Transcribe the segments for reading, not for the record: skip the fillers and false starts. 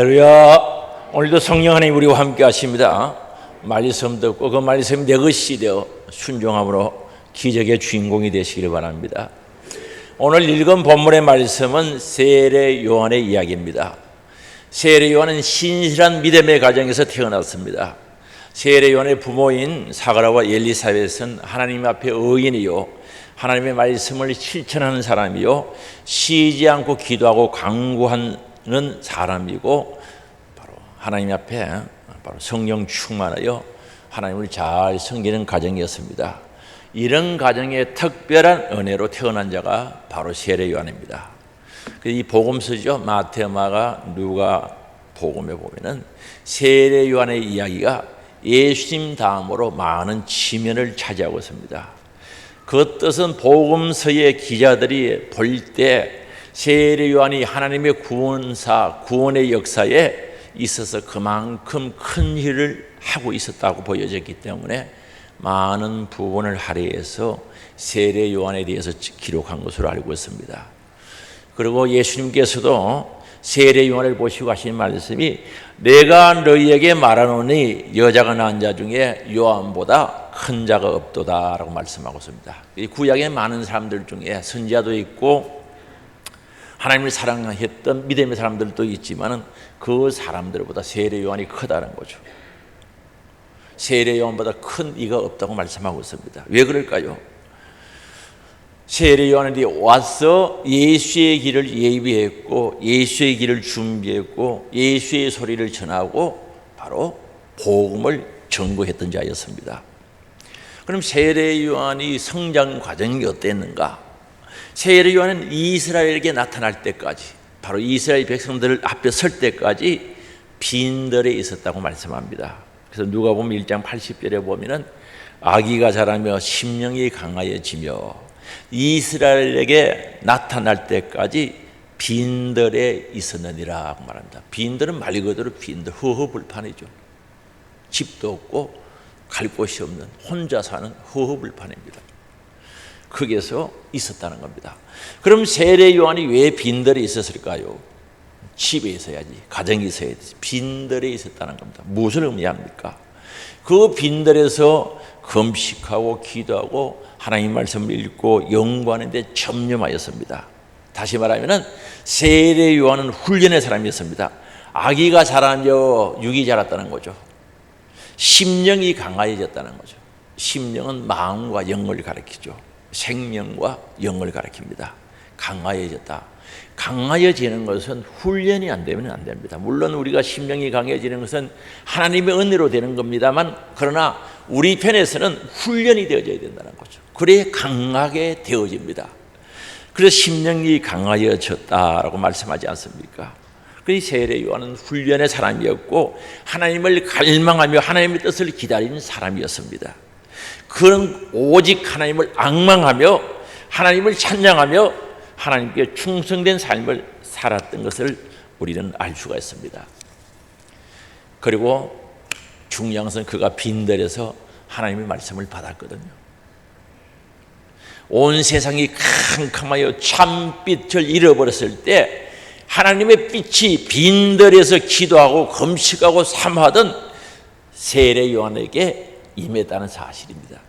할렐루야. 오늘도 성령 하나님 우리와 함께 하십니다. 말씀 듣고 그 말씀이 내 것이 되어 순종함으로 기적의 주인공이 되시기를 바랍니다. 오늘 읽은 본문의 말씀은 세례 요한의 이야기입니다. 세례 요한은 신실한 믿음의 가정에서 태어났습니다. 세례 요한의 부모인 사가랴와 엘리사벳은 하나님 앞에 의인이요 하나님의 말씀을 실천하는 사람이요 쉬지 않고 기도하고 간구하는 사람이고 바로 하나님 앞에 바로 성령 충만하여 하나님을 잘 섬기는 가정이었습니다. 이런 가정에 특별한 은혜로 태어난 자가 바로 세례 요한입니다. 이 복음서죠. 마태, 마가, 누가 복음에 보면은 세례 요한의 이야기가 예수님 다음으로 많은 지면을 차지하고 있습니다. 그 뜻은 복음서의 기자들이 볼 때 세례 요한이 하나님의 구원의 역사에 있어서 그만큼 큰 일을 하고 있었다고 보여졌기 때문에 많은 부분을 할애해서 세례 요한에 대해서 기록한 것으로 알고 있습니다. 그리고 예수님께서도 세례 요한을 보시고 하신 말씀이 내가 너희에게 말하노니 여자가 낳은 자 중에 요한보다 큰 자가 없도다 라고 말씀하고 있습니다. 구약에 많은 사람들 중에 선지자도 있고 하나님을 사랑했던 믿음의 사람들도 있지만 그 사람들보다 세례 요한이 크다는 거죠. 세례 요한보다 큰 이가 없다고 말씀하고 있습니다. 왜 그럴까요? 세례 요한이 와서 예수의 길을 예비했고 예수의 길을 준비했고 예수의 소리를 전하고 바로 복음을 전거했던 자였습니다. 그럼 세례 요한이 성장 과정이 어땠는가? 세례 요한은 이스라엘에게 나타날 때까지 바로 이스라엘 백성들 앞에 설 때까지 빈들에 있었다고 말씀합니다. 그래서 누가복음 1장 80절에 보면은 아기가 자라며 심령이 강하여지며 이스라엘에게 나타날 때까지 빈들에 있었느니라고 말합니다. 빈들은 말 그대로 빈들, 허허불판이죠. 집도 없고 갈 곳이 없는 혼자 사는 허허불판입니다. 거기에서 있었다는 겁니다. 그럼 세례 요한이 왜 빈들에 있었을까요? 집에 있어야지, 가정에 있어야지. 빈들에 있었다는 겁니다. 무엇을 의미합니까? 그 빈들에서 금식하고 기도하고 하나님 말씀을 읽고 연구하는 데 전념하였습니다. 다시 말하면 세례 요한은 훈련의 사람이었습니다. 아기가 자라며 육이 자랐다는 거죠. 심령이 강하여졌다는 거죠. 심령은 마음과 영을 가리키죠. 생명과 영을 가리킵니다. 강하여졌다. 강하여지는 것은 훈련이 안 되면 안 됩니다. 물론 우리가 심령이 강해지는 것은 하나님의 은혜로 되는 겁니다만 그러나 우리 편에서는 훈련이 되어져야 된다는 거죠. 그래야 강하게 되어집니다. 그래서 심령이 강하여졌다라고 말씀하지 않습니까? 그래서 세례 요한은 훈련의 사람이었고 하나님을 갈망하며 하나님의 뜻을 기다리는 사람이었습니다. 그런 오직 하나님을 앙망하며 하나님을 찬양하며 하나님께 충성된 삶을 살았던 것을 우리는 알 수가 있습니다. 그리고 중요한 것은 그가 빈들에서 하나님의 말씀을 받았거든요. 온 세상이 캄캄하여 참빛을 잃어버렸을 때 하나님의 빛이 빈들에서 기도하고 금식하고 삼하던 세례 요한에게 임했다는 사실입니다.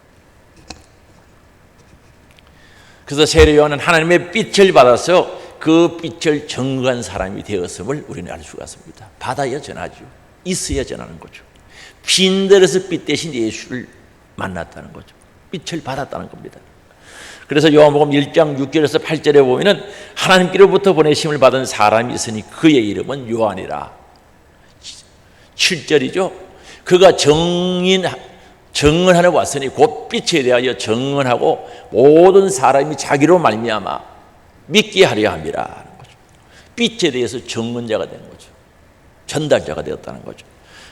그래서 세례 요한은 하나님의 빛을 받아서 그 빛을 증거한 사람이 되었음을 우리는 알 수가 있습니다. 받아야 전하죠. 있어야 전하는 거죠. 빈들에서 빛 대신 예수를 만났다는 거죠. 빛을 받았다는 겁니다. 그래서 요한복음 1장 6절에서 8절에 보면은 하나님께로부터 보내심을 받은 사람이 있으니 그의 이름은 요한이라. 7절이죠. 그가 증언하러 왔으니 곧 빛에 대하여 증언하고 모든 사람이 자기로 말미암아 믿게 하려 함이라 하는 거죠. 빛에 대해서 증언자가 된 거죠. 전달자가 되었다는 거죠.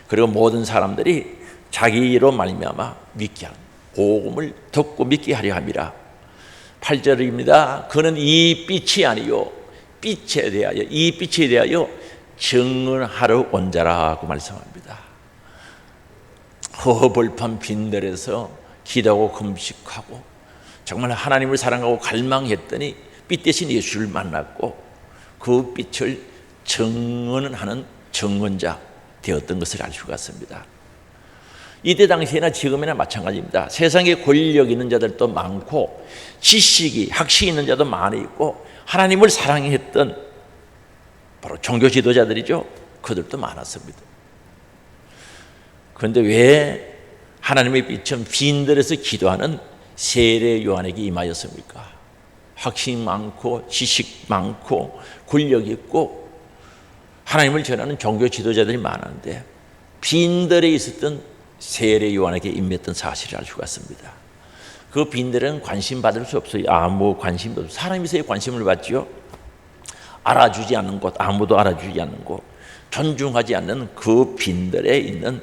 그리고 모든 사람들이 자기로 말미암아 믿게 하는 복음을 듣고 믿게 하려 함이라. 8절입니다. 그는 이 빛이 아니요 이 빛에 대하여 증언하러 온 자라고 말씀합니다. 허허벌판 빈들에서 기도하고 금식하고 정말 하나님을 사랑하고 갈망했더니 빛 대신 예수를 만났고 그 빛을 증언하는 정언자 되었던 것을 알 수가 있습니다. 이때 당시에나 지금이나 마찬가지입니다. 세상에 권력 있는 자들도 많고 지식이 학식이 있는 자도 많이 있고 하나님을 사랑했던 바로 종교 지도자들이죠. 그들도 많았습니다. 그런데 왜 하나님의 빛은 빈들에서 기도하는 세례 요한에게 임하였습니까? 학식 많고 지식 많고 권력 있고 하나님을 전하는 종교 지도자들이 많은데 빈들에 있었던 세례 요한에게 임했던 사실을 알 수가 있습니다. 그 빈들은 관심 받을 수 없어요. 아무 관심도 없어요. 사람이 있어야 관심을 받지요. 알아주지 않는 곳, 아무도 알아주지 않는 곳, 존중하지 않는 그 빈들에 있는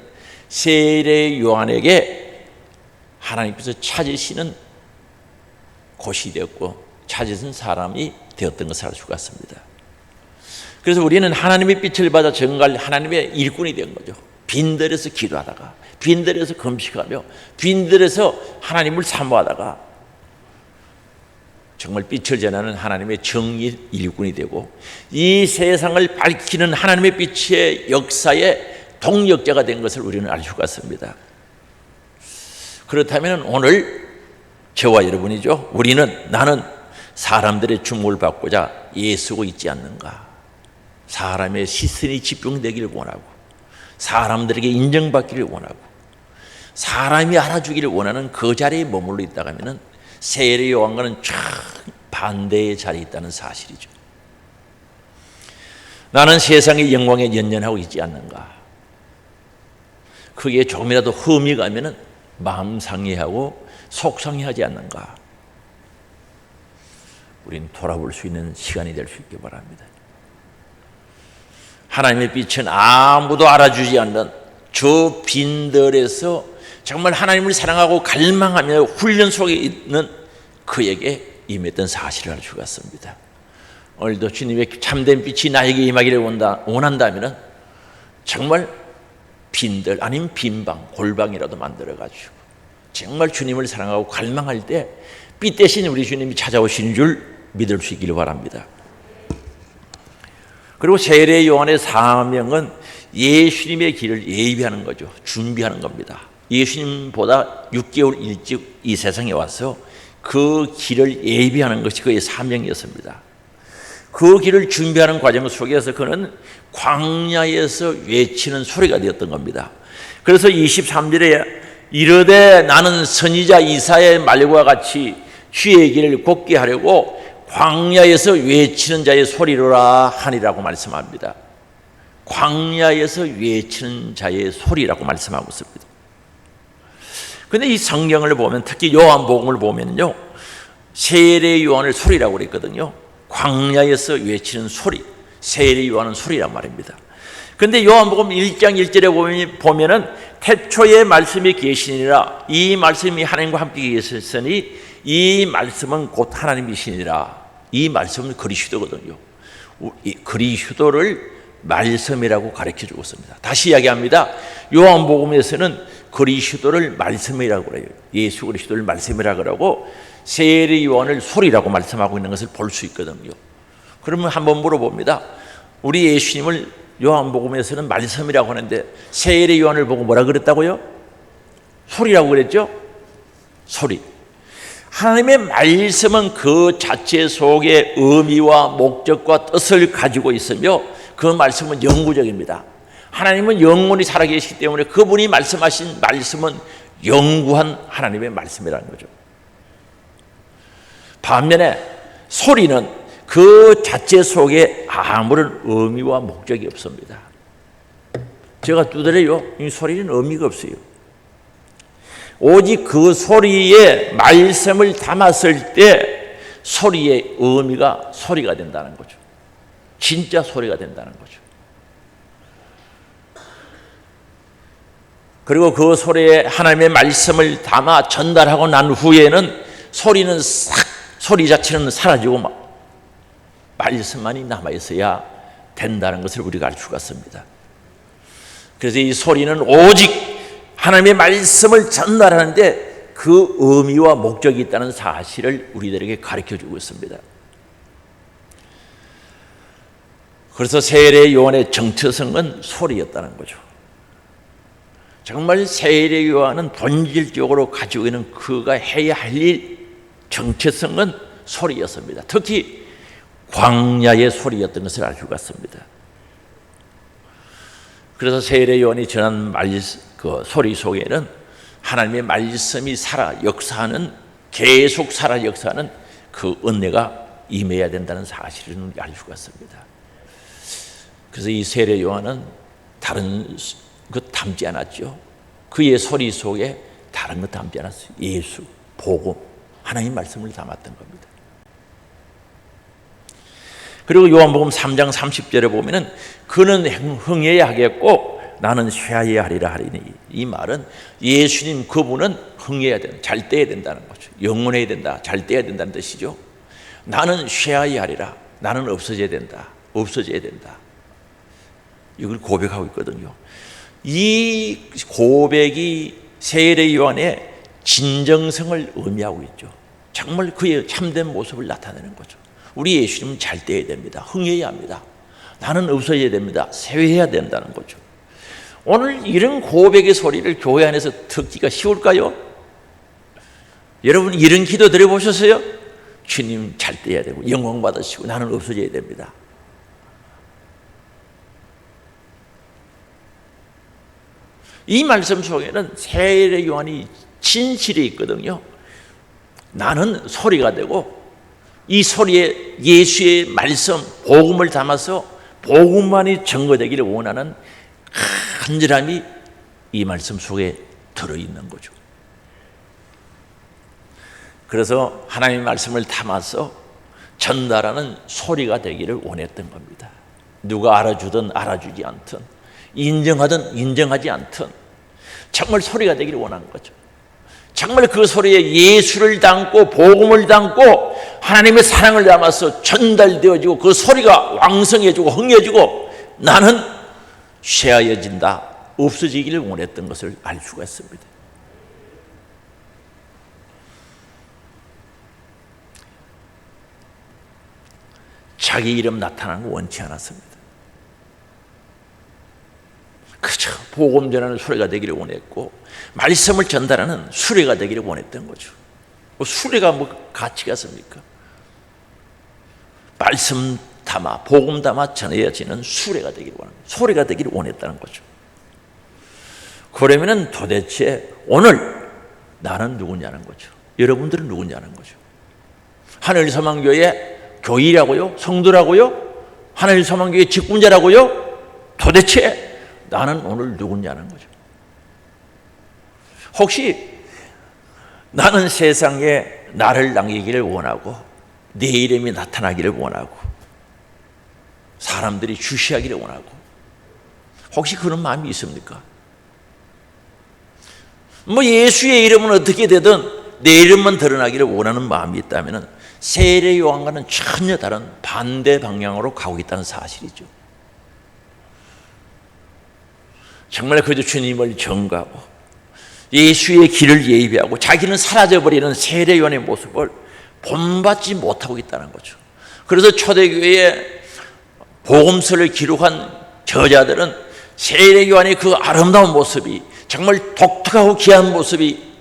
세례 요한에게 하나님께서 찾으시는 곳이 되었고 찾으신 사람이 되었던 것을 알 수가 있습니다. 그래서 우리는 하나님의 빛을 받아 증거할 하나님의 일꾼이 된 거죠. 빈들에서 기도하다가 빈들에서 금식하며 빈들에서 하나님을 사모하다가 정말 빛을 전하는 하나님의 정의 일꾼이 되고 이 세상을 밝히는 하나님의 빛의 역사의 동력자가 된 것을 우리는 알 수가 있습니다. 그렇다면 오늘 저와 여러분이죠. 나는 사람들의 주목을 받고자 애쓰고 있지 않는가. 사람의 시선이 집중되기를 원하고 사람들에게 인정받기를 원하고 사람이 알아주기를 원하는 그 자리에 머물러 있다가 하면 세례 요한과는 쫙 반대의 자리에 있다는 사실이죠. 나는 세상의 영광에 연연하고 있지 않는가. 그게 조금이라도 흠이 가면 마음 상해하고 속상해하지 않는가. 우리는 돌아볼 수 있는 시간이 될 수 있기 바랍니다. 하나님의 빛은 아무도 알아주지 않는 저 빈들에서 정말 하나님을 사랑하고 갈망하며 훈련 속에 있는 그에게 임했던 사실을 알 수가 있습니다. 오늘도 주님의 참된 빛이 나에게 임하기를 원한다면 정말 빈들 아니면 빈방, 골방이라도 만들어가지고 정말 주님을 사랑하고 갈망할 때 빛 대신 우리 주님이 찾아오시는 줄 믿을 수 있기를 바랍니다. 그리고 세례 요한의 사명은 예수님의 길을 예비하는 거죠. 준비하는 겁니다. 예수님보다 6개월 일찍 이 세상에 와서 그 길을 예비하는 것이 그의 사명이었습니다. 그 길을 준비하는 과정 속에서 그는 광야에서 외치는 소리가 되었던 겁니다. 그래서 23절에 이르되 나는 선지자 이사야의 말과 같이 주의 길을 곱게 하려고 광야에서 외치는 자의 소리로라 하니라고 말씀합니다. 광야에서 외치는 자의 소리라고 말씀하고 있습니다. 그런데 이 성경을 보면 특히 요한복음을 보면요 세례 요한을 소리라고 그랬거든요. 광야에서 외치는 소리, 세례 요한은 소리란 말입니다. 그런데 요한복음 1장 1절에 보면은 태초에 말씀이 계시니라 이 말씀이 하나님과 함께 계셨으니 이 말씀은 곧 하나님이시니라. 이 말씀은 그리스도거든요. 이 그리스도를 말씀이라고 가르쳐주고 있습니다. 다시 이야기합니다. 요한복음에서는 그리스도를 말씀이라고 그래요. 예수 그리스도를 말씀이라고 그러고 세례 요한을 소리라고 말씀하고 있는 것을 볼 수 있거든요. 그러면 한번 물어봅니다. 우리 예수님을 요한복음에서는 말씀이라고 하는데 세례 요한을 보고 뭐라 그랬다고요? 소리라고 그랬죠? 소리. 하나님의 말씀은 그 자체 속에 의미와 목적과 뜻을 가지고 있으며 그 말씀은 영구적입니다. 하나님은 영원히 살아계시기 때문에 그분이 말씀하신 말씀은 영구한 하나님의 말씀이라는 거죠. 반면에 소리는 그 자체 속에 아무런 의미와 목적이 없습니다. 제가 두드려요. 이 소리는 의미가 없어요. 오직 그 소리에 말씀을 담았을 때 소리의 의미가 소리가 된다는 거죠. 진짜 소리가 된다는 거죠. 그리고 그 소리에 하나님의 말씀을 담아 전달하고 난 후에는 소리는 소리 자체는 사라지고 말씀만이 남아있어야 된다는 것을 우리가 알 수가 있습니다. 그래서 이 소리는 오직 하나님의 말씀을 전달하는데 그 의미와 목적이 있다는 사실을 우리들에게 가르쳐주고 있습니다. 그래서 세례 요한의 정체성은 소리였다는 거죠. 정말 세례 요한은 본질적으로 가지고 있는 그가 해야 할 일 정체성은 소리였습니다. 특히 광야의 소리였던 것을 알 수가 있습니다. 그래서 세례 요한이 전한 그 소리 속에는 하나님의 말씀이 살아 역사하는, 계속 살아 역사하는 그 은혜가 임해야 된다는 사실을 알 수가 있습니다. 그래서 이 세례 요한은 다른 것 담지 않았죠. 그의 소리 속에 다른 것 담지 않았어요. 예수, 복음, 하나님 말씀을 담았던 겁니다. 그리고 요한복음 3장 30절에 보면은 그는 흥해야 하겠고 나는 쇠하여야 하리라 하리니, 이 말은 예수님 그분은 흥해야 된다, 잘 때야 된다는 거죠. 영원해야 된다, 잘 때야 된다는 뜻이죠. 나는 쇠하여야 하리라, 나는 없어져야 된다, 없어져야 된다. 이걸 고백하고 있거든요. 이 고백이 세례 요한의 진정성을 의미하고 있죠. 정말 그의 참된 모습을 나타내는 거죠. 우리 예수님은 잘 돼야 됩니다. 흥해야 합니다. 나는 없어져야 됩니다. 쇠해야 된다는 거죠. 오늘 이런 고백의 소리를 교회 안에서 듣기가 쉬울까요? 여러분 이런 기도 드려보셨어요? 주님 잘 돼야 되고 영광 받으시고 나는 없어져야 됩니다. 이 말씀 속에는 세례 요한이 진실이 있거든요. 나는 소리가 되고 이 소리에 예수의 말씀, 복음을 담아서 복음만이 증거되기를 원하는 간절함이 이 말씀 속에 들어있는 거죠. 그래서 하나님의 말씀을 담아서 전달하는 소리가 되기를 원했던 겁니다. 누가 알아주든 알아주지 않든, 인정하든 인정하지 않든 정말 소리가 되기를 원하는 거죠. 정말 그 소리에 예수를 담고 복음을 담고 하나님의 사랑을 담아서 전달되어지고 그 소리가 왕성해지고 흥해지고 나는 쇠하여진다, 없어지기를 원했던 것을 알 수가 있습니다. 자기 이름 나타나는 거 원치 않았습니다. 그저 복음 전하는 수레가 되기를 원했고 말씀을 전달하는 수레가 되기를 원했던 거죠. 수레가 뭐 가치가 있습니까? 말씀 담아 복음 담아 전해지는 수레가 되기를 원합니다. 소리가 되기를 원했다는 거죠. 그러면은 도대체 오늘 나는 누구냐는 거죠. 여러분들은 누구냐는 거죠. 하늘소망교회 교인이라고요? 성도라고요? 하늘소망교회 직분자라고요? 도대체 나는 오늘 누구냐는 거죠. 혹시 나는 세상에 나를 남기기를 원하고 내 이름이 나타나기를 원하고 사람들이 주시하기를 원하고 혹시 그런 마음이 있습니까? 뭐 예수의 이름은 어떻게 되든 내 이름만 드러나기를 원하는 마음이 있다면 세례 요한과는 전혀 다른 반대 방향으로 가고 있다는 사실이죠. 정말 그저 주님을 전가하고 예수의 길을 예비하고 자기는 사라져버리는 세례 요한의 모습을 본받지 못하고 있다는 거죠. 그래서 초대교회에 복음서를 기록한 저자들은 세례 요한의 그 아름다운 모습이 정말 독특하고 귀한 모습이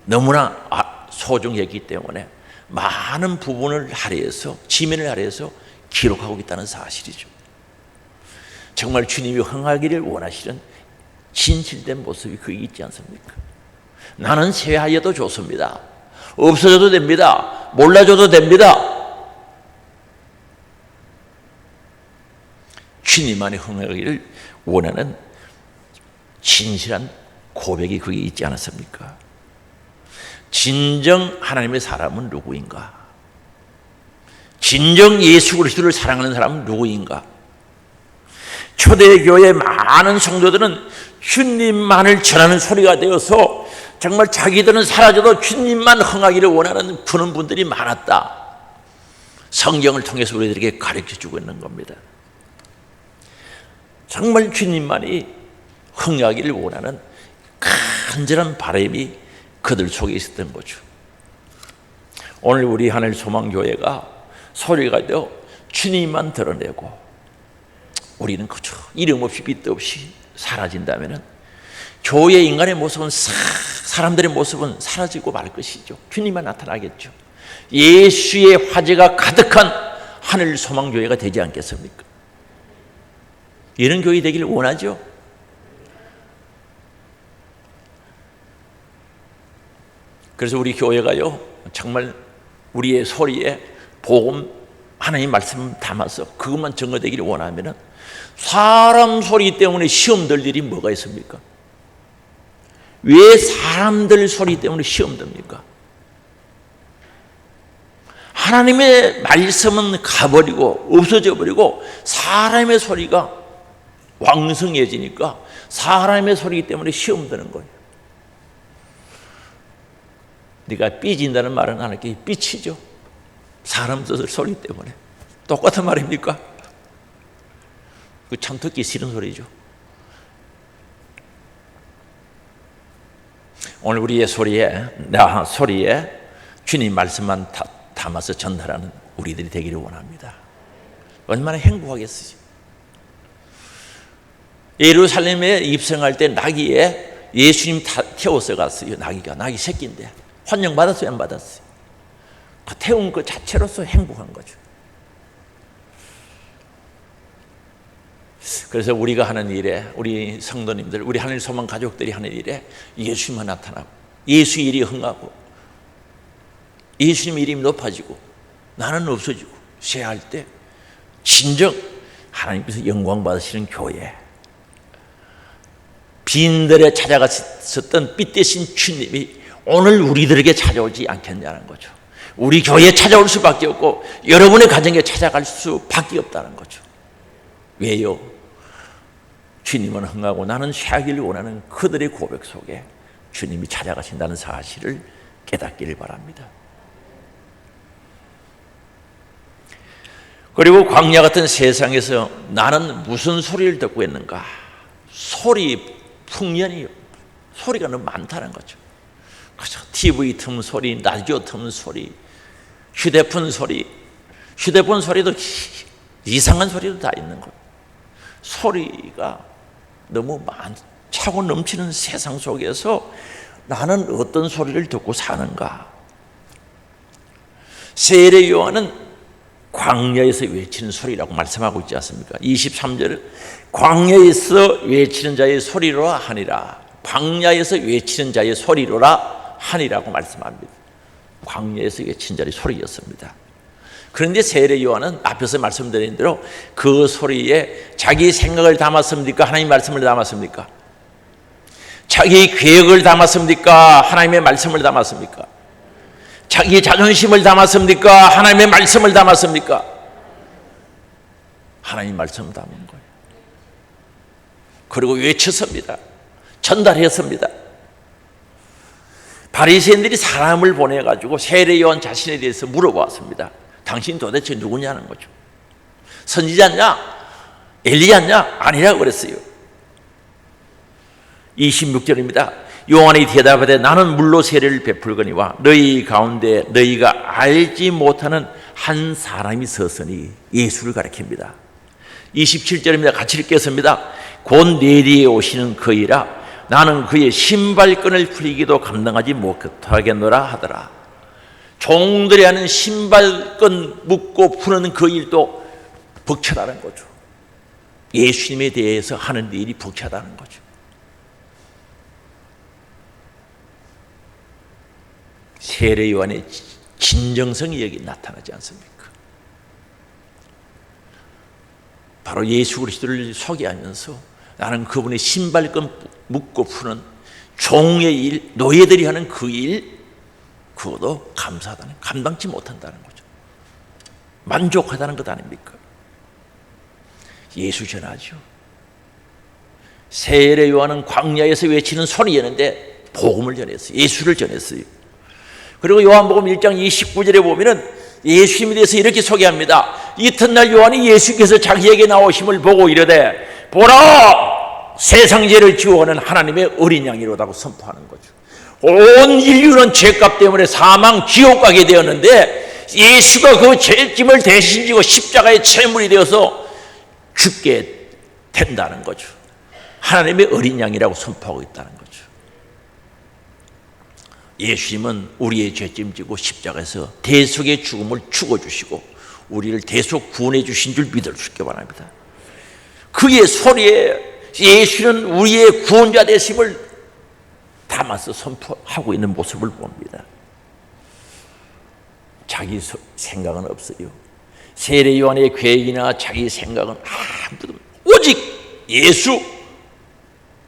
너무나 소중했기 때문에 많은 부분을 할애해서 지면을 할애해서 기록하고 있다는 사실이죠. 정말 주님이 흥하기를 원하시는 진실된 모습이 거기 있지 않습니까? 나는 쇠하여도 좋습니다. 없어져도 됩니다. 몰라줘도 됩니다. 주님만이 흥하기를 원하는 진실한 고백이 거기 있지 않았습니까? 진정 하나님의 사람은 누구인가? 진정 예수 그리스도를 사랑하는 사람은 누구인가? 초대교회 많은 성도들은 주님만을 전하는 소리가 되어서 정말 자기들은 사라져도 주님만 흥하기를 원하는 그런 분들이 많았다. 성경을 통해서 우리들에게 가르쳐주고 있는 겁니다. 정말 주님만이 흥하기를 원하는 간절한 바람이 그들 속에 있었던 거죠. 오늘 우리 하늘소망교회가 소리가 되어 주님만 드러내고 우리는 그저 이름 없이 빛도 없이 사라진다면 교회 인간의 모습은 사람들의 모습은 사라지고 말 것이죠. 주님만 나타나겠죠. 예수의 화제가 가득한 하늘 소망교회가 되지 않겠습니까? 이런 교회 되기를 원하죠. 그래서 우리 교회가요, 정말 우리의 소리에 복음, 하나님 말씀 담아서 그것만 증거되기를 원하면 사람 소리 때문에 시험 들 일이 뭐가 있습니까? 왜 사람들 소리 때문에 시험 듭니까? 하나님의 말씀은 가버리고 없어져 버리고 사람의 소리가 왕성해지니까 사람의 소리 때문에 시험 드는 거예요. 네가 삐진다는 말은 안 할게, 삐치죠. 사람 소리 때문에. 똑같은 말입니까? 그 참 듣기 싫은 소리죠. 오늘 우리의 소리에, 나 소리에 주님 말씀만 담아서 전달하는 우리들이 되기를 원합니다. 얼마나 행복하겠어요. 예루살렘에 입성할 때 나귀에 예수님 태워서 갔어요. 나귀 새끼인데 환영받았어요, 안 받았어요? 그 태운 그 자체로서 행복한 거죠. 그래서 우리가 하는 일에, 우리 성도님들, 우리 하늘 소망 가족들이 하는 일에 예수님만 나타나고 예수 일이 흥하고 예수님 이름이 높아지고 나는 없어지고 쇠할 때 진정 하나님께서 영광 받으시는 교회, 빈들에 찾아갔었던 빛 대신 주님이 오늘 우리들에게 찾아오지 않겠냐는 거죠. 우리 교회에 찾아올 수밖에 없고 여러분의 가정에 찾아갈 수밖에 없다는 거죠. 왜요? 주님은 흥하고 나는 쇠하기를 원하는 그들의 고백 속에 주님이 찾아가신다는 사실을 깨닫기를 바랍니다. 그리고 광야 같은 세상에서 나는 무슨 소리를 듣고 있는가? 풍년이 소리가 너무 많다는 거죠. 그죠? TV 틈 소리, 라디오 틈 소리, 휴대폰 소리도 이상한 소리도 다 있는 거예요. 소리가 너무 차고 넘치는 세상 속에서 나는 어떤 소리를 듣고 사는가? 세례 요한은 광야에서 외치는 소리라고 말씀하고 있지 않습니까? 23절 광야에서 외치는 자의 소리로라 하니라. 광야에서 외치는 자의 소리로라 하니라고 말씀합니다. 광야에서 외치는 자의 소리였습니다. 그런데 세례 요한은 앞에서 말씀드린 대로 그 소리에 자기 생각을 담았습니까? 하나님 말씀을 담았습니까? 자기 계획을 담았습니까? 하나님의 말씀을 담았습니까? 자기 자존심을 담았습니까? 하나님의 말씀을 담았습니까? 하나님 말씀을 담은 거예요. 그리고 외쳤습니다. 전달했습니다. 바리새인들이 사람을 보내가지고 세례 요한 자신에 대해서 물어보았습니다. 당신 도대체 누구냐는 거죠. 선지자냐? 엘리야냐? 아니라고 그랬어요. 26절입니다. 요한이 대답하되 나는 물로 세례를 베풀거니와 너희 가운데 너희가 알지 못하는 한 사람이 서서니 예수를 가리킵니다. 27절입니다. 같이 읽겠습니다. 곧 내 뒤에 오시는 그이라 나는 그의 신발끈을 풀기도 감당하지 못하겠노라 하더라. 종들이 하는 신발끈 묶고 푸는 그 일도 벅차다는 거죠. 예수님에 대해서 하는 일이 벅차다는 거죠. 세례 요한의 진정성이 여기 나타나지 않습니까? 바로 예수 그리스도를 소개하면서 나는 그분의 신발끈 묶고 푸는 종의 일, 노예들이 하는 그 일, 그것도 감사하다는, 감당치 못한다는 거죠. 만족하다는 것 아닙니까? 예수 전하죠. 세례 요한은 광야에서 외치는 소리였는데 복음을 전했어요. 예수를 전했어요. 그리고 요한복음 1장 29절에 보면은 예수님에 대해서 이렇게 소개합니다. 이튿날 요한이 예수께서 자기에게 나오심을 보고 이르되 보라 세상 죄를 지워하는 하나님의 어린 양이로다고 선포하는 거죠. 온 인류는 죄값 때문에 사망 지옥 가게 되었는데 예수가 그 죄짐을 대신 지고 십자가의 제물이 되어서 죽게 된다는 거죠. 하나님의 어린 양이라고 선포하고 있다는 거죠. 예수님은 우리의 죄짐 지고 십자가에서 대속의 죽음을 죽어주시고 우리를 대속 구원해 주신 줄 믿어주시기 바랍니다. 그의 소리에 예수는 우리의 구원자 되심을 담아서 선포하고 있는 모습을 봅니다. 자기 생각은 없어요. 세례 요한의 계획이나 자기 생각은 아무도 없습니다. 오직 예수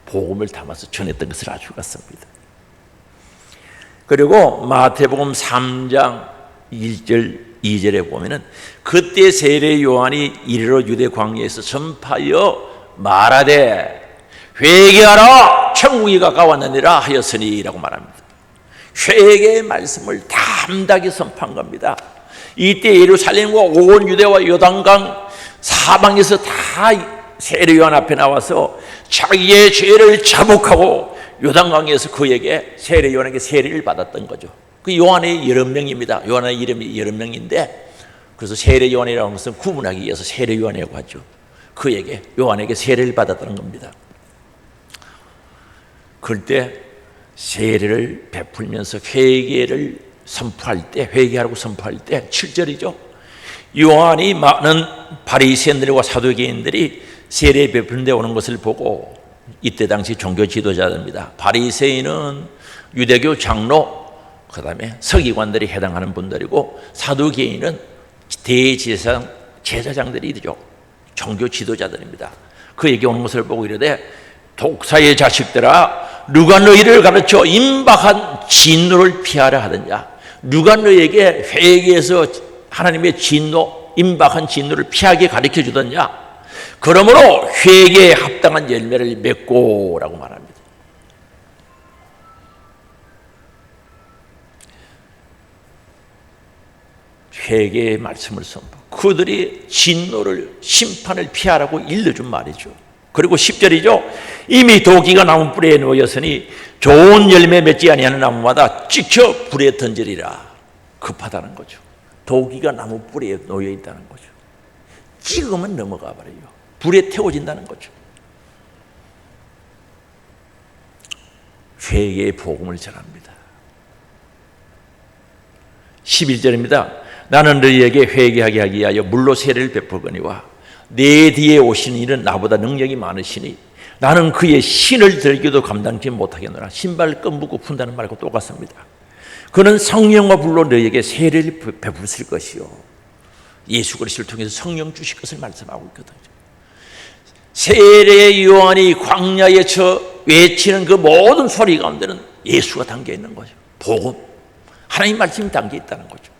복음을 담아서 전했던 것을 아주 같습니다. 그리고 마태복음 3장 1절 2절에 보면은 그때 세례 요한이 이르러 유대 광야에서 전파하여 말하되 회개하라 천국이 가까웠느니라 하였으니라고 말합니다. 회개의 말씀을 담대하게 선포한 겁니다. 이때 예루살렘과 온 유대와 요단강 사방에서 다 세례 요한 앞에 나와서 자기의 죄를 자복하고 요단강에서 그에게 세례 요한에게 세례를 받았던 거죠. 그 요한의 여러 명입니다. 요한의 이름이 여러 명인데 그래서 세례 요한이라는 것은 구분하기 위해서 세례 요한이라고 하죠. 그에게 요한에게 세례를 받았다는 겁니다. 그때 세례를 베풀면서 회개를 선포할 때 회개하라고 선포할 때 7절이죠. 요한이 많은 바리새인들과 사두개인들이 세례 베푸는 데 오는 것을 보고 이때 당시 종교 지도자들입니다. 바리새인은 유대교 장로 그 다음에 서기관들이 해당하는 분들이고 사두개인은 대제사장 제사장들이죠. 종교 지도자들입니다. 그에게 오는 것을 보고 이르되 독사의 자식들아 누가 너희를 가르쳐 임박한 진노를 피하라 하느냐. 누가 너희에게 회개해서 하나님의 진노 임박한 진노를 피하게 가르쳐 주더냐. 그러므로 회개에 합당한 열매를 맺고 라고 말합니다. 회개의 말씀을 선포. 그들이 진노를 심판을 피하라고 일러준 말이죠. 그리고 10절이죠. 이미 도기가 나무 뿌리에 놓였으니 좋은 열매 맺지 아니하는 나무마다 찍혀 불에 던지리라. 급하다는 거죠. 도기가 나무 뿌리에 놓여 있다는 거죠. 찍으면 넘어가 버려요. 불에 태워진다는 거죠. 회개의 복음을 전합니다. 11절입니다. 나는 너희에게 회개하게 하기 위하여 물로 세례를 베풀거니와 내 뒤에 오시는 이는 나보다 능력이 많으시니 나는 그의 신을 들기도 감당치 못하겠노라. 신발 끈 묶고 푼다는 말과 똑같습니다. 그는 성령과 불로 너희에게 세례를 베푸실 것이요 예수 그리스도를 통해서 성령 주실 것을 말씀하고 있거든요. 세례 요한이 광야에 외치는 그 모든 소리 가운데는 예수가 담겨 있는 거죠. 복음, 하나님 말씀이 담겨 있다는 거죠.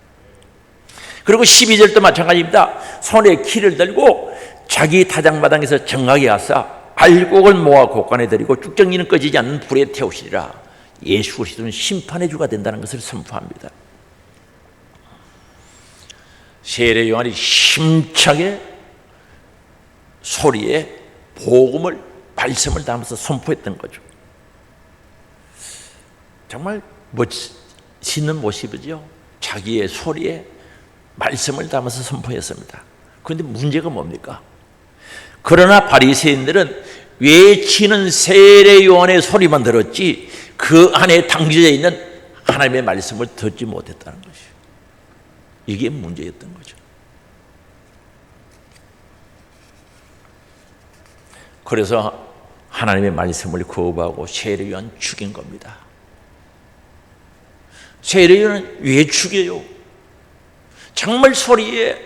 그리고 12절도 마찬가지입니다. 손에 키를 들고 자기 타작마당에서 정하게 하사 알곡을 모아 곳간에 들이고 쭉정이는 꺼지지 않는 불에 태우시리라. 예수 그리스도는 심판의 주가 된다는 것을 선포합니다. 세례 요한이 힘차게 소리에 복음을 말씀을 담아서 선포했던 거죠. 정말 멋있는 모습이죠. 자기의 소리에 말씀을 담아서 선포했습니다. 그런데 문제가 뭡니까? 그러나 바리새인들은 외치는 세례 요한의 소리만 들었지 그 안에 담겨져 있는 하나님의 말씀을 듣지 못했다는 것이죠. 이게 문제였던 거죠. 그래서 하나님의 말씀을 거부하고 세례 요한 죽인 겁니다. 세례 요한은 왜 죽여요? 정말 소리에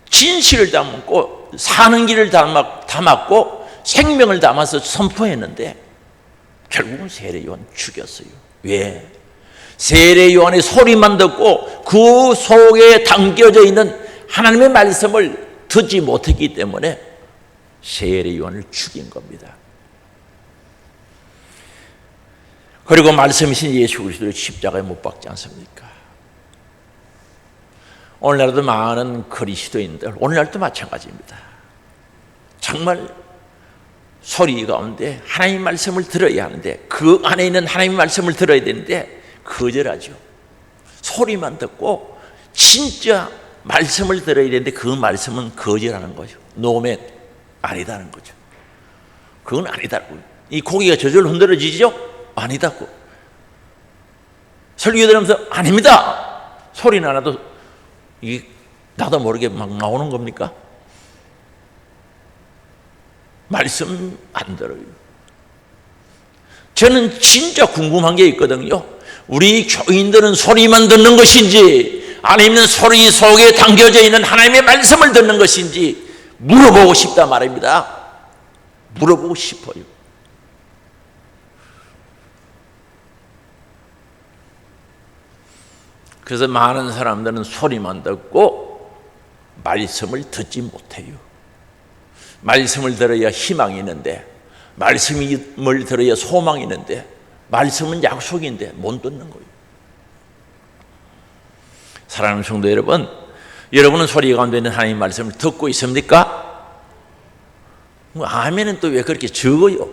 진실을 담고 사는 길을 담았고 생명을 담아서 선포했는데 결국은 세례 요한 죽였어요. 왜? 세례 요한의 소리만 듣고 그 속에 담겨져 있는 하나님의 말씀을 듣지 못했기 때문에 세례 요한을 죽인 겁니다. 그리고 말씀이신 예수 그리스도를 십자가에 못 박지 않습니까? 오늘날도 많은 그리스도인들, 오늘날도 마찬가지입니다. 정말 소리 가운데 하나님 말씀을 들어야 하는데 그 안에 있는 하나님 말씀을 들어야 되는데 거절하죠. 소리만 듣고 진짜 말씀을 들어야 되는데 그 말씀은 거절하는 거죠. 노멘 아니다는 거죠. 그건 아니다고. 이 고기가 저절로 흔들어지죠? 아니다고. 설교 들으면서 아닙니다. 소리 나도 이게 나도 모르게 막 나오는 겁니까? 말씀 안 들어요. 저는 진짜 궁금한 게 있거든요. 우리 교인들은 소리만 듣는 것인지 아니면 소리 속에 담겨져 있는 하나님의 말씀을 듣는 것인지 물어보고 싶다 말입니다. 물어보고 싶어요. 그래서 많은 사람들은 소리만 듣고 말씀을 듣지 못해요. 말씀을 들어야 희망이 있는데, 말씀을 들어야 소망이 있는데, 말씀은 약속인데 못 듣는 거예요. 사랑하는 성도 여러분, 여러분은 소리 가운데 있는 하나님의 말씀을 듣고 있습니까? 아멘은 또 왜 그렇게 적어요?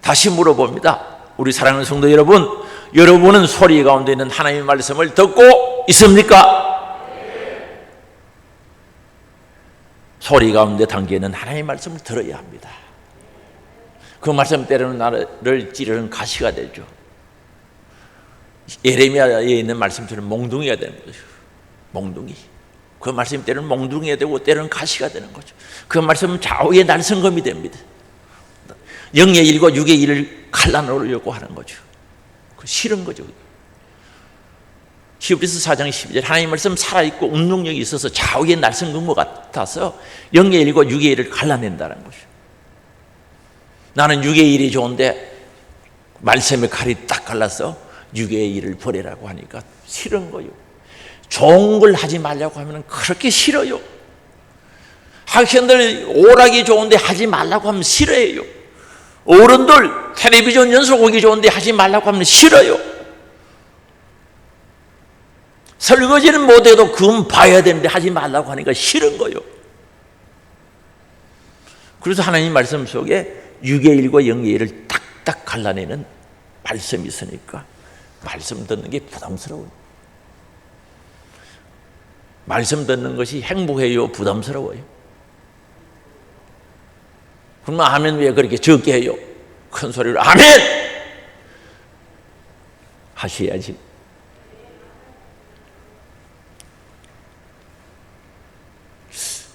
다시 물어봅니다. 우리 사랑하는 성도 여러분, 여러분은 소리 가운데 있는 하나님의 말씀을 듣고 있습니까? 소리 가운데 담겨있는 하나님의 말씀을 들어야 합니다. 그 말씀 때로는 나를 찌르는 가시가 되죠. 예레미야에 있는 말씀처럼 몽둥이가 되는 거죠. 몽둥이. 그 말씀 때로는 몽둥이가 되고 때로는 가시가 되는 거죠. 그 말씀은 좌우의 날성검이 됩니다. 영의 일과 육의 일을 갈라놓으려고 하는 거죠. 그 싫은 거죠. 히브리서 4장 12절 하나님 말씀 살아있고 운동력이 있어서 좌우의 날성검과 같아서 영의 일과 육의 일을 갈라낸다는 거죠. 나는 육의 일이 좋은데 말씀의 칼이 딱 갈라서 육의 일을 버리라고 하니까 싫은 거예요. 좋은 걸 하지 말라고 하면 그렇게 싫어요. 학생들 오락이 좋은데 하지 말라고 하면 싫어해요. 어른들 텔레비전 연속 보기 좋은데 하지 말라고 하면 싫어요. 설거지는 못해도 그건 봐야 되는데 하지 말라고 하니까 싫은 거예요. 그래서 하나님 말씀 속에 육의 일과 영의 일을 딱딱 갈라내는 말씀이 있으니까 말씀 듣는 게 부담스러워요. 말씀 듣는 것이 행복해요? 부담스러워요? 그러면 아멘 왜 그렇게 적게 해요? 큰 소리로 아멘! 하셔야지.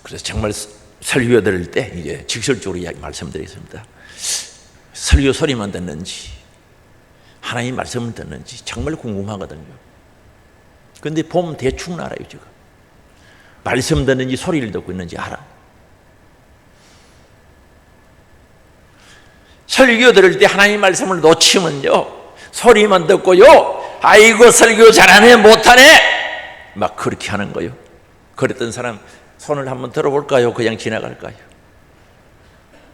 그래서 정말 설교 들을 때 이제 직설적으로 말씀드리겠습니다. 설교 소리만 듣는지 하나님 말씀을 듣는지 정말 궁금하거든요. 그런데 보면 대충 알아요. 지금 말씀 듣는지 소리를 듣고 있는지 알아. 설교 들을 때 하나님 말씀을 놓치면요 소리만 듣고요 아이고 설교 잘하네 못하네 막 그렇게 하는 거예요. 그랬던 사람 손을 한번 들어볼까요? 그냥 지나갈까요?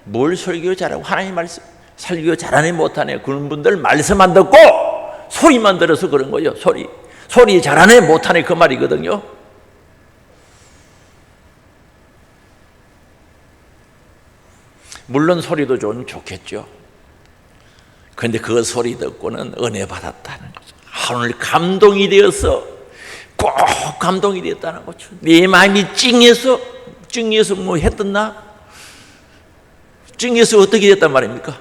뭘 설교 잘하고 하나님 말씀 설교 잘하네 못하네 그런 분들 말씀 안 듣고 소리만 들어서 그런 거예요. 소리 잘하네 못하네 그 말이거든요. 물론 소리도 좀 좋겠죠. 그런데 그 소리 듣고는 은혜 받았다는 거죠. 오늘 감동이 되어서 꼭 감동이 되었다는 거죠. 내 마음이 찡해서 뭐 했었나? 찡해서 어떻게 됐단 말입니까?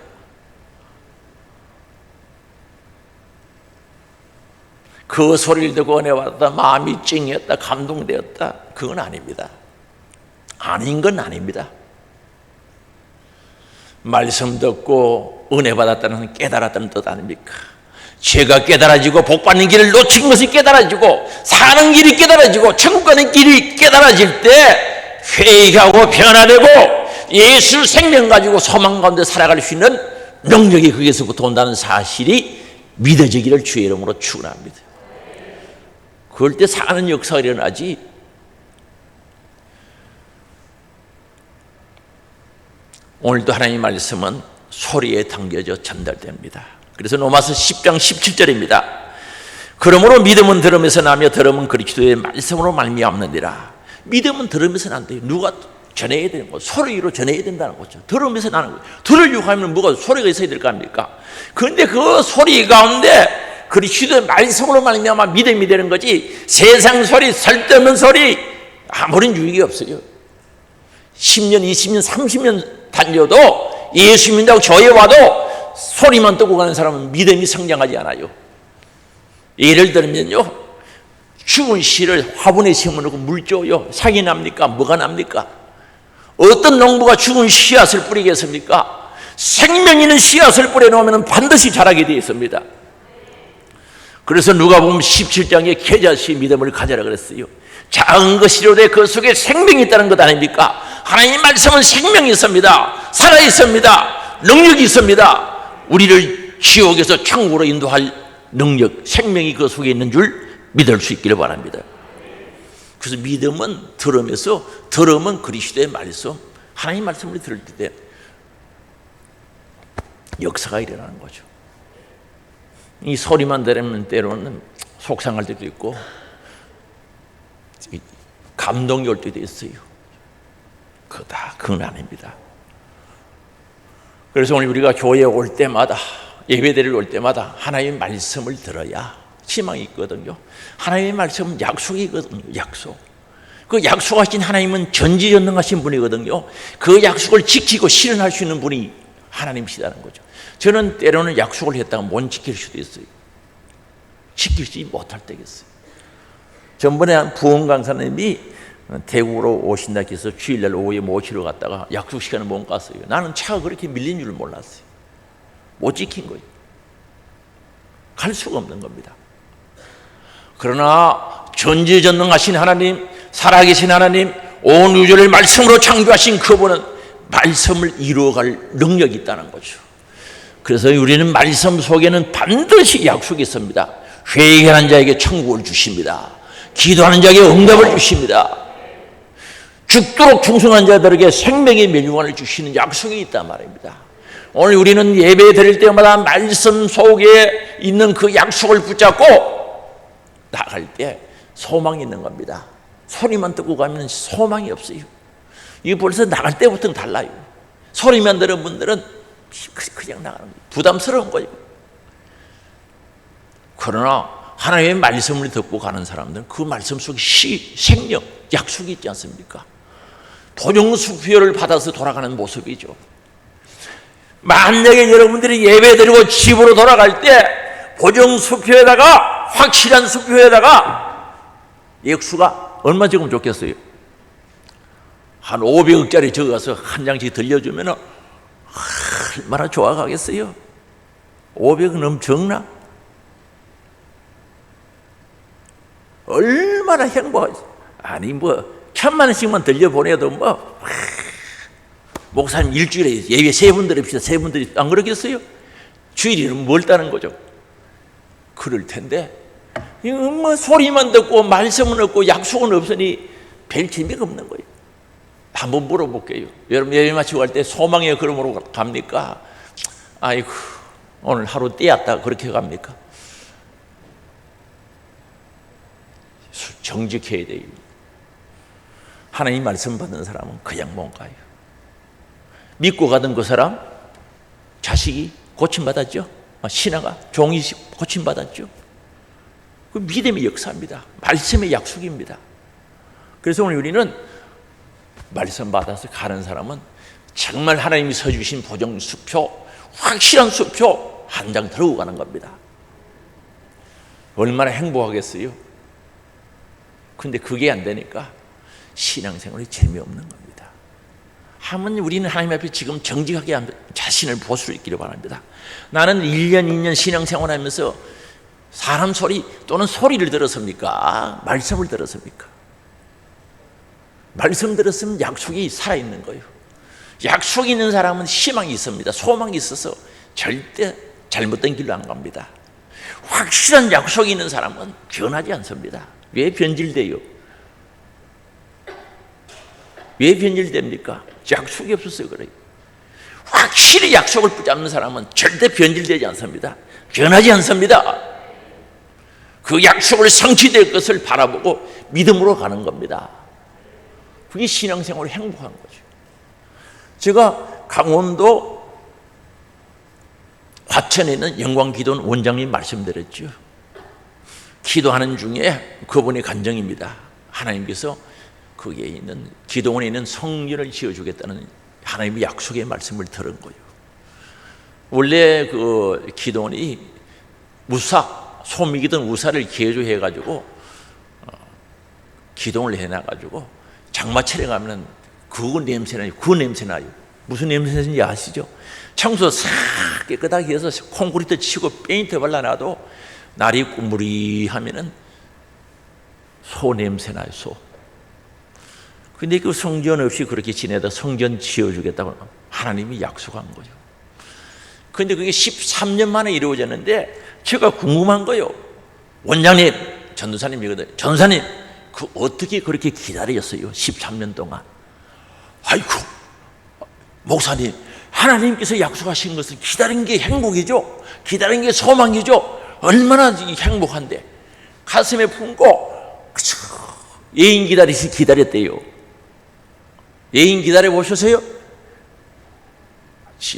그 소리를 듣고 은혜 받았다, 마음이 찡했다, 감동되었다, 그건 아닙니다. 아닌 건 아닙니다. 말씀 듣고 은혜 받았다는 깨달았다는 뜻 아닙니까? 죄가 깨달아지고 복받는 길을 놓친 것이 깨달아지고 사는 길이 깨달아지고 천국 가는 길이 깨달아질 때 회개하고 변화되고 예수 생명 가지고 소망 가운데 살아갈 수 있는 능력이 거기서부터 온다는 사실이 믿어지기를 주의 이름으로 축원합니다. 그럴 때 사는 역사가 일어나지. 오늘도 하나님의 말씀은 소리에 담겨져 전달됩니다. 그래서 로마서 10장 17절입니다. 그러므로 믿음은 들음에서 나며 들음은 그리스도의 말씀으로 말미암느니라. 믿음은 들으면서는 안 돼요. 누가 전해야 되는 거, 소리로 전해야 된다는 거죠. 들으면서 나는 거예요. 들으려고 하면 뭐가 소리가 있어야 될 거 아닙니까? 그런데 그 소리 가운데 그리스도의 말씀으로 말미암아 믿음이 되는 거지. 세상 소리, 쓸데없는 소리 아무런 유익이 없어요. 10년, 20년, 30년 달려도 예수 믿는다고 교회 와도 소리만 듣고 가는 사람은 믿음이 성장하지 않아요. 예를 들면요, 죽은 씨를 화분에 심어놓고 물 줘요. 상이 납니까? 뭐가 납니까? 어떤 농부가 죽은 씨앗을 뿌리겠습니까? 생명 있는 씨앗을 뿌려놓으면 반드시 자라게 되어 있습니다. 그래서 누가복음 17장에 계자시 믿음을 가져라 그랬어요. 작은 것이로되 그 속에 생명이 있다는 것 아닙니까? 하나님 말씀은 생명이 있습니다. 살아 있습니다. 능력이 있습니다. 우리를 지옥에서 천국으로 인도할 능력, 생명이 그 속에 있는 줄 믿을 수 있기를 바랍니다. 그래서 믿음은 들으면서, 들으면 그리스도의 말씀, 하나님 말씀을 들을 때 역사가 일어나는 거죠. 이 소리만 들으면 때로는 속상할 때도 있고 감동이 올 때도 있어요. 그건 아닙니다. 그래서 오늘 우리가 교회에 올 때마다, 예배드리러 올 때마다 하나님의 말씀을 들어야 희망이 있거든요. 하나님의 말씀은 약속이거든요. 약속. 그 약속하신 하나님은 전지전능하신 분이거든요. 그 약속을 지키고 실현할 수 있는 분이 하나님이시다는 거죠. 저는 때로는 약속을 했다가 못 지킬 수도 있어요. 지키지 못할 때가 있어요. 전번에 한 부흥 강사님이 대구로 오신다 해서 주일날 오후에 모시러 갔다가 약속 시간을 못 갔어요. 나는 차가 그렇게 밀린 줄 몰랐어요. 못 지킨 거예요. 갈 수가 없는 겁니다. 그러나 전지전능하신 하나님, 살아계신 하나님, 온 우주를 말씀으로 창조하신 그분은 말씀을 이루어갈 능력이 있다는 거죠. 그래서 우리는 말씀 속에는 반드시 약속이 있습니다. 회개하는 자에게 천국을 주십니다. 기도하는 자에게 응답을 주십니다. 죽도록 충성한 자들에게 생명의 멸류관을 주시는 약속이 있단 말입니다. 오늘 우리는 예배 드릴 때마다 말씀 속에 있는 그 약속을 붙잡고 나갈 때 소망이 있는 겁니다. 소리만 듣고 가면 소망이 없어요. 이게 벌써 나갈 때부터는 달라요. 소리만 들은 분들은 그냥 나가는 거예요. 부담스러운 거예요. 그러나 하나님의 말씀을 듣고 가는 사람들은 그 말씀 속에 생명, 약속이 있지 않습니까? 도정수표를 받아서 돌아가는 모습이죠. 만약에 여러분들이 예배드리고 집으로 돌아갈 때 보정수표에다가, 확실한 수표에다가 액수가 얼마 적으면 좋겠어요? 한 500억짜리 적어서 한 장씩 들려주면 얼마나 좋아가겠어요? 500은 너무 적나? 얼마나 행복하지? 아니 뭐 1000만 원씩만 들려보내도 뭐 목사님 일주일에 예배 3번 드립시다. 3번 드립시다. 안 그러겠어요? 주일이면 멀다는 거죠. 그럴 텐데 뭐 소리만 듣고 말씀은 없고 약속은 없으니 별 재미가 없는 거예요. 한번 물어볼게요. 여러분 예배 마치고 갈 때 소망의 걸음으로 갑니까? 아이고 오늘 하루 떼었다 그렇게 갑니까? 정직해야 돼요. 하나님 말씀 받는 사람은 그냥 못 가요. 믿고 가던 그 사람 자식이 고침받았죠. 신하가 종이 고침받았죠. 그 믿음의 역사입니다. 말씀의 약속입니다. 그래서 오늘 우리는 말씀 받아서 가는 사람은 정말 하나님이 서주신 보정수표, 확실한 수표 한 장 들고 가는 겁니다. 얼마나 행복하겠어요? 근데 그게 안 되니까 신앙생활이 재미없는 겁니다. 하면 우리는 하나님 앞에 지금 정직하게 자신을 볼 수 있기를 바랍니다. 나는 1년, 2년 신앙생활 하면서 사람 소리 또는 소리를 들었습니까? 말씀을 들었습니까? 말씀 들었으면 약속이 살아있는 거예요. 약속이 있는 사람은 희망이 있습니다. 소망이 있어서 절대 잘못된 길로 안 갑니다. 확실한 약속이 있는 사람은 변하지 않습니다. 왜 변질돼요? 왜 변질됩니까? 약속이 없어서 그래요. 확실히 약속을 붙잡는 사람은 절대 변질되지 않습니다. 변하지 않습니다. 그 약속을 성취될 것을 바라보고 믿음으로 가는 겁니다. 그게 신앙생활을 행복한 거죠. 제가 강원도 화천에 있는 영광기도원 원장님 말씀드렸죠. 기도하는 중에 그분의 간증입니다. 하나님께서 거기에 있는 기도원에 있는 성전을 지어주겠다는 하나님의 약속의 말씀을 들은 거예요. 원래 그 기도원이 소미기든 우사를 개조해 가지고 기동을 해놔가지고 장마철에 가면은 그 냄새 나요. 무슨 냄새인지 아시죠? 청소 싹 깨끗하게 해서 콘크리트 치고 페인트 발라놔도 날이 꾸무리하면은 소 냄새 나요. 소. 근데 그 성전 없이 그렇게 지내다 성전 지어주겠다고 하나님이 약속한 거죠. 근데 그게 13년 만에 이루어졌는데 제가 궁금한 거예요. 원장님, 전도사님이거든요. 전도사님, 그 어떻게 그렇게 기다렸어요? 13년 동안. 아이고, 목사님, 하나님께서 약속하신 것을 기다린 게 행복이죠. 기다린 게 소망이죠. 얼마나 행복한데. 가슴에 품고 예인 기다리시 기다렸대요. 예인 기다려 보셨어요?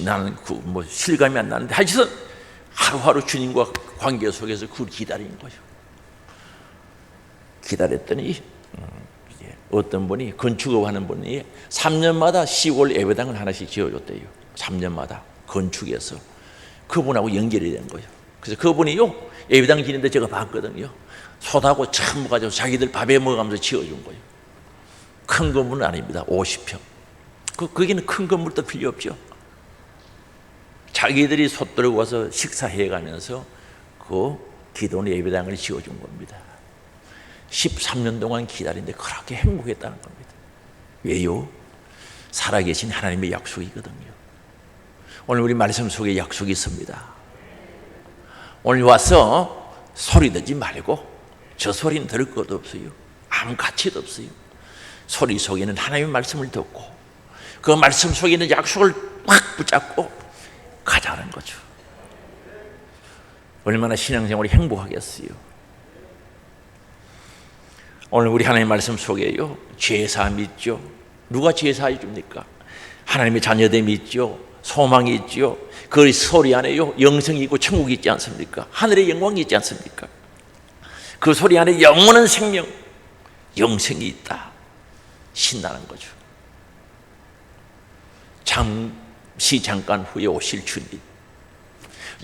나는 실감이 안 나는데 하여튼 하루하루 주님과 관계 속에서 그걸 기다린 거죠. 기다렸더니 어떤 분이 건축업하는 분이 3년마다 시골 예배당을 하나씩 지어줬대요. 3년마다 건축해서 그분하고 연결이 된 거예요. 그래서 그분이요 예배당 지는데 제가 봤거든요. 솥하고 참 가지고 자기들 밥에 먹으면서 지어준 거예요. 큰 건물은 아닙니다. 50평. 거기는 큰 건물도 필요 없죠. 자기들이 솥 들고 와서 식사해 가면서 그 기도원 예배당을 지어준 겁니다. 13년 동안 기다리는데 그렇게 행복했다는 겁니다. 왜요? 살아계신 하나님의 약속이거든요. 오늘 우리 말씀 속에 약속이 있습니다. 오늘 와서 소리 듣지 말고 저 소리는 들을 것도 없어요. 아무 가치도 없어요. 소리 속에는 하나님의 말씀을 듣고 그 말씀 속에 있는 약속을 확 붙잡고 가자는 거죠. 얼마나 신앙생활이 행복하겠어요. 오늘 우리 하나님의 말씀 속에요 죄사함이 있죠. 누가 죄사해 줍니까? 하나님의 자녀됨이 있죠. 소망이 있죠. 그 소리 안에요 영생이 있고 천국이 있지 않습니까? 하늘의 영광이 있지 않습니까? 그 소리 안에 영원한 생명, 영생이 있다. 신나는 거죠. 잠깐 후에 오실 주님,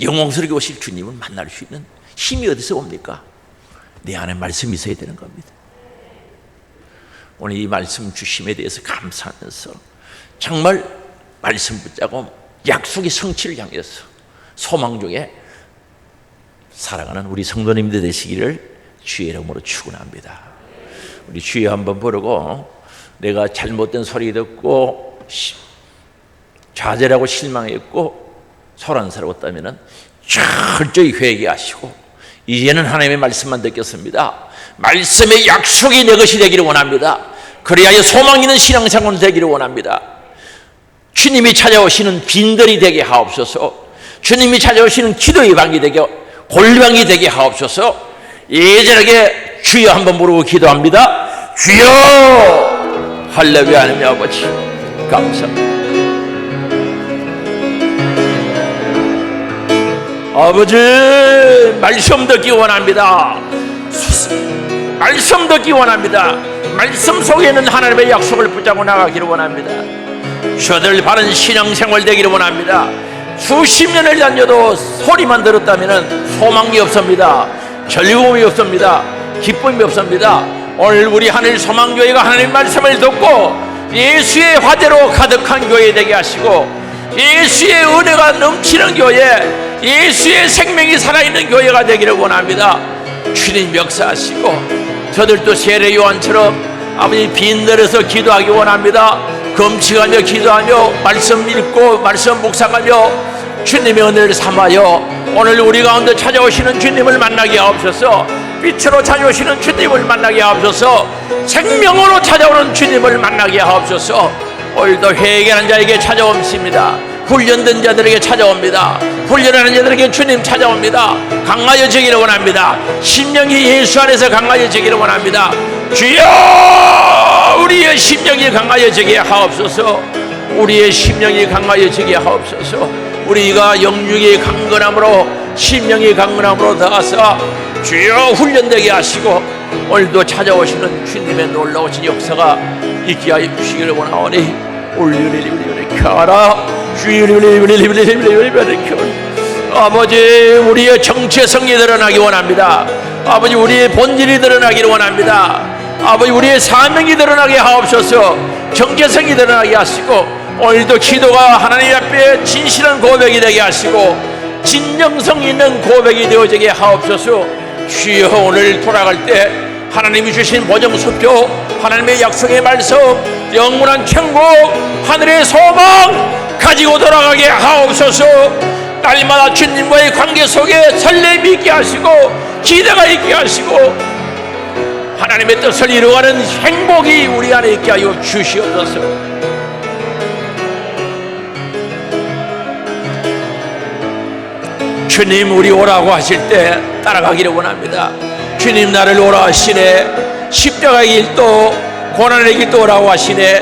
영광스럽게 오실 주님을 만날 수 있는 힘이 어디서 옵니까? 내 안에 말씀이 있어야 되는 겁니다. 오늘 이 말씀 주심에 대해서 감사하면서 정말 말씀 붙잡고 약속의 성취를 향해서 소망 중에 살아가는 우리 성도님들 되시기를 주의 이름으로 축원합니다. 우리 주여 한번 부르고 내가 잘못된 소리 듣고 좌절하고 실망했고 소란스러웠다면 철저히 회개하시고 이제는 하나님의 말씀만 듣겠습니다. 말씀의 약속이 내 것이 되기를 원합니다. 그래야 소망 있는 신앙생활 되기를 원합니다. 주님이 찾아오시는 빈들이 되게 하옵소서. 주님이 찾아오시는 기도의 방이 되게 골방이 되게 하옵소서. 예전하게 주여 한번 부르고 기도합니다. 주여. 할렐루야. 하나님 아버지 감사합니다. 아버지 말씀 듣기 원합니다. 말씀 듣기 원합니다. 말씀 속에는 하나님의 약속을 붙잡고 나가기를 원합니다. 저들 바른 신앙생활 되기를 원합니다. 수십 년을 다녀도 소리만 들었다면 소망이 없습니다. 즐거움이 없습니다. 기쁨이 없습니다. 오늘 우리 하늘 소망교회가 하나님 말씀을 듣고 예수의 화대로 가득한 교회 되게 하시고 예수의 은혜가 넘치는 교회, 예수의 생명이 살아있는 교회가 되기를 원합니다. 주님 역사하시고 저들도 세례 요한처럼 아버지 빈들에서 기도하기 원합니다. 금식하며 기도하며 말씀 읽고 말씀 묵상하며 주님의 은혜를 삼하여 오늘 우리 가운데 찾아오시는 주님을 만나게 하옵소서. 빛으로 찾아오시는 주님을 만나게 하옵소서. 생명으로 찾아오는 주님을 만나게 하옵소서. 오늘도 회개하는 자에게 찾아옵니다. 훈련된 자들에게 찾아옵니다. 훈련하는 자들에게 주님 찾아옵니다. 강하여지기를 원합니다. 심령이 예수 안에서 강하여지기를 원합니다. 주여 우리의 심령이 강하여지게 하옵소서. 우리의 심령이 강하여지게 하옵소서. 우리가 영육이 강건함으로 심령이 강건함으로 나아서 주여 훈련되게 하시고 오늘도 찾아오시는 주님의 놀라우신 역사가 있게 하여 주시기를 원하오니 올리리 가라 아버지, 우리의 정체성이 드러나기 원합니다. 아버지, 우리의 본질이 드러나기를 원합니다. 아버지, 우리의 사명이 드러나게 하옵소서. 정체성이 드러나게 하시고, 오늘도 기도가 하나님 앞에 진실한 고백이 되게 하시고 진정성 있는 고백이 되어지게 하옵소서. 주여, 오늘 돌아갈 때 하나님이 주신 보정수표, 하나님의 약속의 말씀, 영원한 천국, 하늘의 소망 가지고 돌아가게 하옵소서. 날마다 주님과의 관계 속에 설렘이 있게 하시고 기대가 있게 하시고 하나님의 뜻을 이루어가는 행복이 우리 안에 있게 하여 주시옵소서. 주님, 우리 오라고 하실 때 따라가기를 원합니다. 주님, 나를 오라 하시네. 십자가의 길도 고난의 길도 오라고 하시네.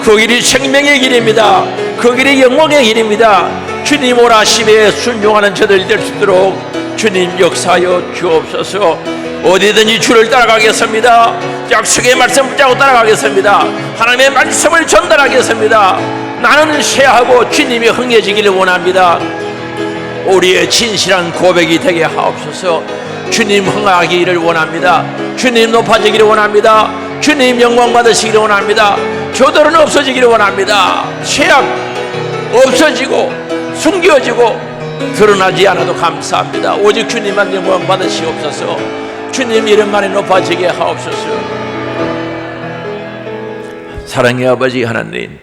그 길이 생명의 길입니다. 그 길이 영광의 길입니다. 주님 오라 하심에 순종하는 저들이 될 수 있도록 주님 역사하여 주옵소서. 어디든지 주를 따라가겠습니다. 약속의 말씀 붙잡고 따라가겠습니다. 하나님의 말씀을 전달하겠습니다. 나는 쇠하고 주님이 흥해지기를 원합니다. 우리의 진실한 고백이 되게 하옵소서. 주님 흥하기를 원합니다. 주님 높아지기를 원합니다. 주님 영광 받으시기를 원합니다. 조들은 없어지기를 원합니다. 죄악 없어지고 숨겨지고 드러나지 않아도 감사합니다. 오직 주님만 영광 받으시옵소서. 주님 이름만에 높아지게 하옵소서. 사랑의 아버지 하나님,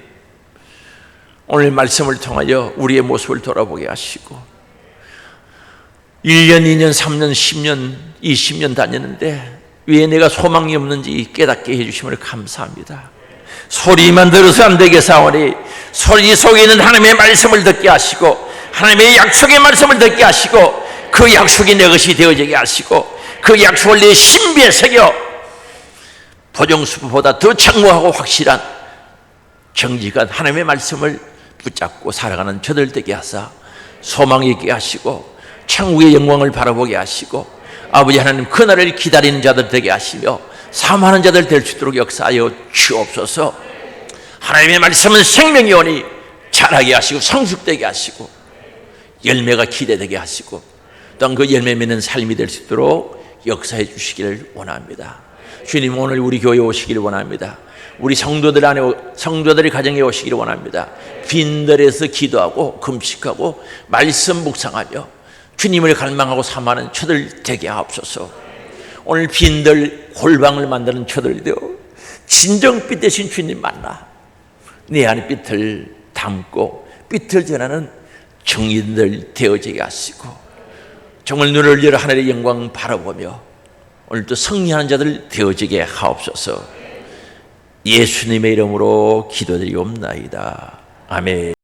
오늘 말씀을 통하여 우리의 모습을 돌아보게 하시고 1년, 2년, 3년, 10년, 20년 다녔는데 왜 내가 소망이 없는지 깨닫게 해주심을 감사합니다. 소리만 들어서 안 되게 사오니 소리 속에 있는 하나님의 말씀을 듣게 하시고 하나님의 약속의 말씀을 듣게 하시고 그 약속이 내 것이 되어지게 하시고 그 약속을 내 신비에 새겨 보정수보다 더 창고하고 확실한 정직한 하나님의 말씀을 붙잡고 살아가는 저들 되게 하사 소망이 있게 하시고 천국의 영광을 바라보게 하시고 아버지 하나님 그날을 기다리는 자들 되게 하시며 사모하는 자들 될 수 있도록 역사하여 주옵소서. 하나님의 말씀은 생명이 오니 자라게 하시고 성숙되게 하시고 열매가 기대되게 하시고 또한 그 열매 맺는 삶이 될 수 있도록 역사해 주시기를 원합니다. 주님, 오늘 우리 교회에 오시기를 원합니다. 우리 성도들 안에 성도들의 가정에 오시기를 원합니다. 빈들에서 기도하고 금식하고 말씀 묵상하며 주님을 갈망하고 사모하는 저들 되게 하옵소서. 오늘 빈들 골방을 만드는 저들도 진정 빛 대신 주님 만나 내 안에 빛을 담고 빛을 전하는 정인들 되어지게 하시고 정말 눈을 열어 하늘의 영광 바라보며 오늘도 승리하는 자들 되어지게 하옵소서. 예수님의 이름으로 기도드리옵나이다. 아멘.